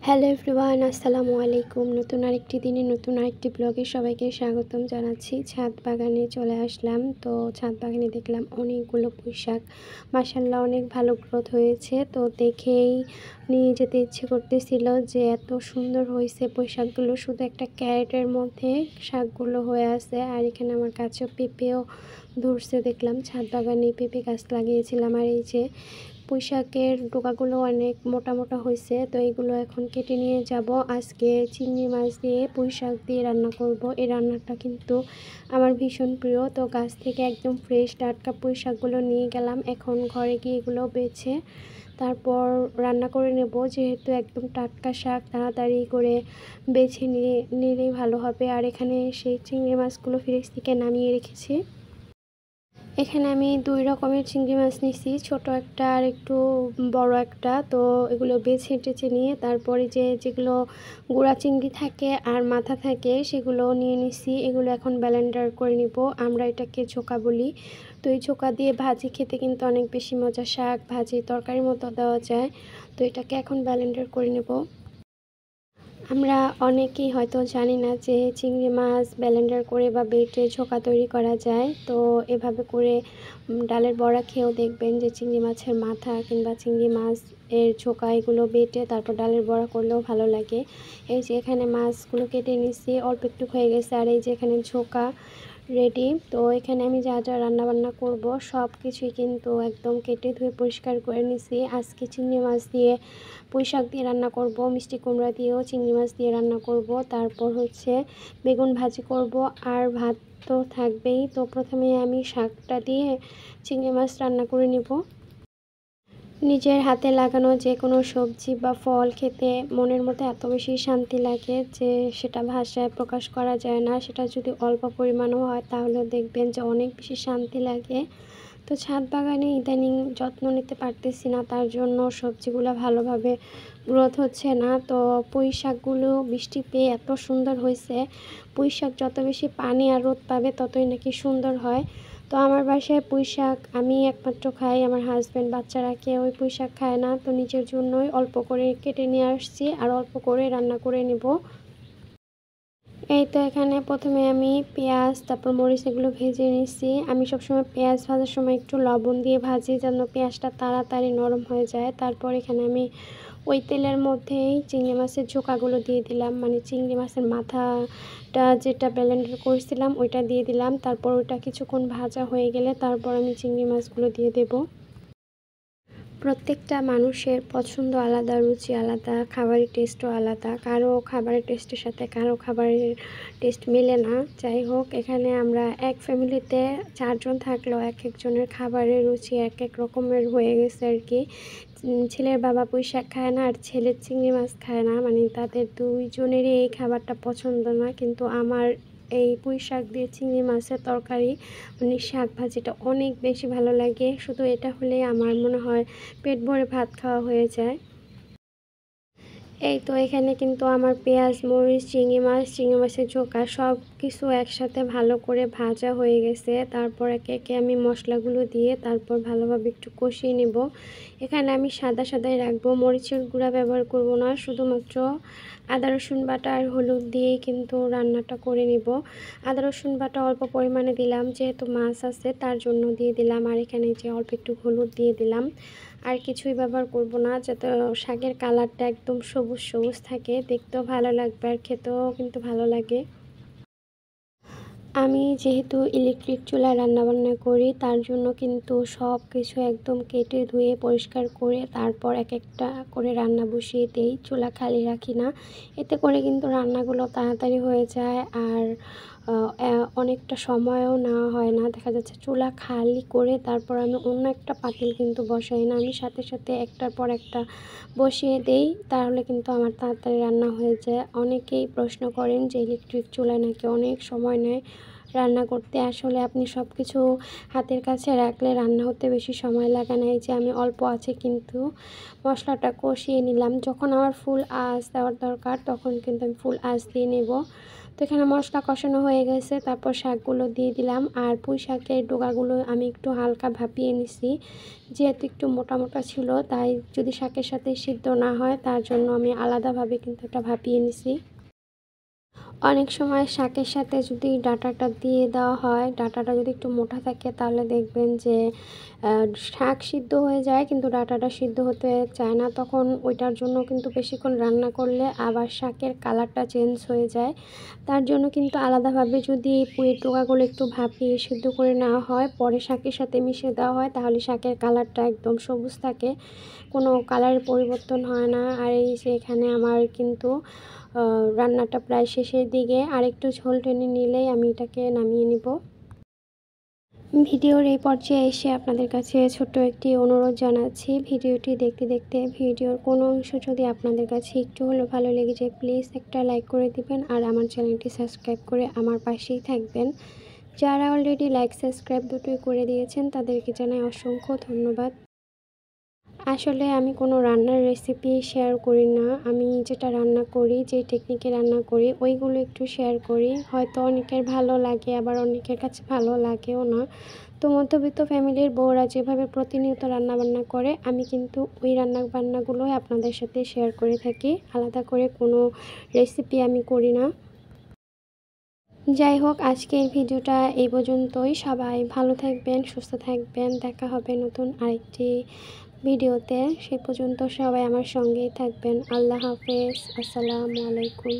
Hello everyone, আসসালামু আলাইকুম। নতুন আরেকটি দিনে নতুন আরেকটি ব্লগে সবাইকে স্বাগতম জানাচ্ছি। ছাদ বাগানে চলে আসলাম। তো ছাদ বাগানে দেখলাম অনেকগুলো পুঁইশাক, মাশাআল্লাহ অনেক ভালো গ্রোথ হয়েছে। তো দেখেই নিয়ে যেতে ইচ্ছে করতেছিল যে এত সুন্দর হয়েছে পুঁইশাকগুলো। শুধু একটা ক্যারেটের মধ্যে শাকগুলো হয়ে আছে। আর এখানে আমার কাছেও পেঁপেও ধরছে দেখলাম। ছাদ বাগানে পেঁপে গাছ লাগিয়েছিলাম। আর এই যে পুঁইশাকের ডোকাগুলো অনেক মোটা মোটা হয়েছে। তো এগুলো এখন কেটে নিয়ে যাব। আজকে চিংড়ি মাছ দিয়ে পুঁইশাক দিয়ে রান্না করব। এই রান্নাটা কিন্তু আমার ভীষণ প্রিয়। তো গাছ থেকে একদম ফ্রেশ টাটকা পুঁইশাকগুলো নিয়ে গেলাম। এখন ঘরে গিয়ে এগুলো বেছে তারপর রান্না করে নেব। যেহেতু একদম টাটকা শাক, তাড়াতাড়ি করে বেছে নিলেই ভালো হবে। আর এখানে সেই চিংড়ি মাছগুলো ফ্রিজ থেকে নামিয়ে রেখেছি। এখানে আমি 2 রকমের চিংড়ি মাছ নিয়েছি, ছোট একটা আর একটু বড় একটা। তো এগুলো বেছে টেছে নিয়ে তারপরে যেগুলো গুঁড়া চিংড়ি থাকে আর মাথা থাকে সেগুলো নিয়ে নিছি। এগুলো এখন ব্লেন্ডার করে নিব। আমরা এটাকে ছোকা বলি। তো এই ছোকা দিয়ে ভাজি খেতে কিন্তু অনেক বেশি মজা। শাক ভাজি তরকারির মতো দেওয়া যায়। তো এটাকে এখন ব্লেন্ডার করে নেব। আমরা অনেকেই হয়তো জানি না যে চিংড়ি মাছ ব্লেন্ডার করে বা বেটে ছোকা তৈরি করা যায়। তো এভাবে করে ডালের বড়া খেয়েও দেখবেন যে চিংড়ি মাছের মাথা কিংবা চিংড়ি মাছ এর ছোকা এগুলো বেটে তারপর ডালের বড়া করলেও ভালো লাগে। এই যে এখানে মাছগুলো কেটে নিচ্ছি, অল্প একটু হয়ে গেছে। আর এই যে এখানে ছোকা রেডি। তো এখানে আমি যা যা রান্নাবান্না করব সব কিছুই কিন্তু একদম কেটে ধুয়ে পরিষ্কার করে নিছি। আজকে চিংড়ি মাছ দিয়ে পুঁইশাক দিয়ে রান্না করব, মিষ্টি কুমড়া দিয়েও চিংড়ি মাছ দিয়ে রান্না করব, তারপর হচ্ছে বেগুন ভাজি করব, আর ভাত তো থাকবেই। তো প্রথমে আমি শাকটা দিয়ে চিংড়ি মাছ রান্না করে নেব। নিজের হাতে লাগানো যে কোনো সবজি বা ফল খেতে মনের মধ্যে এত বেশি শান্তি লাগে যে সেটা ভাষায় প্রকাশ করা যায় না। সেটা যদি অল্প পরিমাণও হয় তাহলে দেখবেন যে অনেক বেশি শান্তি লাগে। তো ছাদ বাগানে ইদানিং যত্ন নিতে পারতেছি না, তার জন্য সবজিগুলো ভালোভাবে গ্রোথ হচ্ছে না। তো পুঁই শাকগুলো বৃষ্টি পেয়ে এত সুন্দর হয়েছে। পুঁই শাক যত বেশি পানি আর রোদ পাবে ততই নাকি সুন্দর হয়। তো আমার বাসায় পুঁই শাক আমি একমাত্র খাই, আমার হাজব্যান্ড বাচ্চারা কেউ ওই পুঁই শাক খায় না। তো নিজের জন্যই অল্প করে কেটে নিয়ে আসছি আর অল্প করে রান্না করে নেব। এই তো এখানে প্রথমে আমি পেঁয়াজ তারপর মরিচ এগুলো ভেজে নিচ্ছি। আমি সবসময় পেঁয়াজ ভাজার সময় একটু লবণ দিয়ে ভাজি যেন পেঁয়াজটা তাড়াতাড়ি নরম হয়ে যায়। তারপর এখানে আমি ওই তেলের মধ্যেই চিংড়ি মাছের ঝোকাগুলো দিয়ে দিলাম, মানে চিংড়ি মাছের মাথাটা যেটা ব্লেন্ডার করেছিলাম ওইটা দিয়ে দিলাম। তারপর ওইটা কিছুক্ষণ ভাজা হয়ে গেলে তারপর আমি চিংড়ি মাছগুলো দিয়ে দেব। প্রত্যেকটা মানুষের পছন্দ আলাদা, রুচি আলাদা, খাবারের টেস্টও আলাদা। কারো খাবারের টেস্টের সাথে কারো খাবারের টেস্ট মেলে না। যাই হোক, এখানে আমরা এক ফ্যামিলিতে 4 জন থাকলেও এক একজনের খাবারের রুচি এক এক রকমের হয়ে গেছে আর কি। ছেলের বাবা পুঁই শাক খায় না আর ছেলের চিংড়ি মাছ খায় না, মানে তাদের 2 জনেরই এই খাবারটা পছন্দ না। কিন্তু আমার এই পুঁই শাক দিয়ে চিংড়ি মাছের তরকারি মানে শাক ভাজিটা অনেক বেশি ভালো লাগে। শুধু এটা হলে আমার মনে হয় পেট ভরে ভাত খাওয়া হয়ে যায়। এই তো এখানে কিন্তু আমার পেঁয়াজ মরিচ চিংড়ি মাছের ঝোঁকা সব কিছু একসাথে ভালো করে ভাজা হয়ে গেছে। তারপর একে একে আমি মশলাগুলো দিয়ে তারপর ভালোভাবে একটু কষিয়ে নেব। এখানে আমি সাদাই রাখবো, মরিচের গুঁড়া ব্যবহার করব না, শুধুমাত্র আদা রসুন বাটা আর হলুদ দিয়েই কিন্তু রান্নাটা করে নেব। আদা রসুন বাটা অল্প পরিমাণে দিলাম, যেহেতু মাছ আছে তার জন্য দিয়ে দিলাম। আর এখানে যে অল্প একটু হলুদ দিয়ে দিলাম। আর কিছুই ব্যবহার করব না, যাতে শাকের কালারটা একদম সবুজ সবুজ থাকে, দেখতেও ভালো লাগবে আর খেতেও কিন্তু ভালো লাগে। আমি যেহেতু ইলেকট্রিক চুলায় রান্নাবান্না করি তার জন্য কিন্তু সব কিছু একদম কেটে ধুয়ে পরিষ্কার করে তারপর এক একটা করে রান্না বসিয়ে দেই, চুলা খালি রাখি না। এতে করে কিন্তু রান্নাগুলো তাড়াতাড়ি হয়ে যায় আর অনেকটা সময়ও নেওয়া হয় না। দেখা যাচ্ছে চুলা খালি করে তারপর আমি অন্য একটা পাতিল কিন্তু বসাই না, আমি সাথে সাথে একটার পর একটা বসিয়ে দেই, তাহলে কিন্তু আমার তাড়াতাড়ি রান্না হয়ে যায়। অনেকেই প্রশ্ন করেন যে ইলেকট্রিক চুলায় নাকি অনেক সময় নেয় রান্না করতে। আসলে আপনি সব কিছু হাতের কাছে রাখলে রান্না হতে বেশি সময় লাগে না। এই যে আমি অল্প আছে কিন্তু মশলাটা কষিয়ে নিলাম, যখন আমার ফুল আঁচ দেওয়ার দরকার তখন কিন্তু আমি ফুল আঁচ দিয়ে নেব। তো এখানে মশলা কষানো হয়ে গেছে, তারপর শাকগুলো দিয়ে দিলাম। আর পুঁই শাকের ডগাগুলো আমি একটু হালকা ভাপিয়ে নিছি, যেহেতু একটু মোটা মোটা ছিল, তাই যদি শাকের সাথে সিদ্ধ না হয় তার জন্য আমি আলাদাভাবে কিন্তু এটা ভাপিয়ে নিছি। অনেক সময় শাকের সাথে যদি ডাঁটাটা দিয়ে দেওয়া হয়, ডাঁটাটা যদি একটু মোটা থাকে তাহলে দেখবেন যে শাক সিদ্ধ হয়ে যায় কিন্তু ডাঁটাটা সিদ্ধ হতে চায় না, তখন ওইটার জন্য কিন্তু বেশিক্ষণ রান্না করলে আবার শাকের কালারটা চেঞ্জ হয়ে যায়। তার জন্য কিন্তু আলাদাভাবে যদি পুঁইয়ের ডগাগুলো একটু ভাপিয়ে সিদ্ধ করে নেওয়া হয়, পরে শাকের সাথে মিশিয়ে দেওয়া হয়, তাহলে শাকের কালারটা একদম সবুজ থাকে, কোনো কালারের পরিবর্তন হয় না। আর এই যে এখানে আমার কিন্তু রান্নাটা প্রায় শেষের দিকে, আরেকটু ঝোল টেনে নিলেই আমি এটাকে নামিয়ে নিব। ভিডিওর এই পর্যায়ে এসে আপনাদের কাছে ছোট্ট একটি অনুরোধ জানাচ্ছি, ভিডিওটি দেখতে দেখতে ভিডিওর কোনো অংশ যদি আপনাদের কাছে একটু হলেও ভালো লেগে যায়, প্লিজ একটা লাইক করে দিবেন আর আমার চ্যানেলটি সাবস্ক্রাইব করে আমার পাশেই থাকবেন। যারা অলরেডি লাইক সাবস্ক্রাইব দুটোই করে দিয়েছেন তাদেরকে জানাই অসংখ্য ধন্যবাদ। আসলে আমি কোনো রান্নার রেসিপি শেয়ার করি না, আমি যেটা রান্না করি, যে টেকনিকে রান্না করি ওইগুলো একটু শেয়ার করি। হয়তো অনেকের ভালো লাগে, আবার অনেকের কাছে ভালো লাগেও না। তো মধ্যবিত্ত ফ্যামিলির বউরা যেভাবে প্রতিনিয়ত রান্নাবান্না করে, আমি কিন্তু ওই রান্নাবান্নাগুলোই আপনাদের সাথে শেয়ার করে থাকি, আলাদা করে কোনো রেসিপি আমি করি না। যাই হোক, আজকের ভিডিওটা এই পর্যন্তই। সবাই ভালো থাকবেন, সুস্থ থাকবেন, দেখা হবে নতুন আরেকটি ভিডিওতে। সে পর্যন্ত সবাই আমার সঙ্গেই থাকবেন। আল্লাহ হাফেজ, আসসালামু আলাইকুম।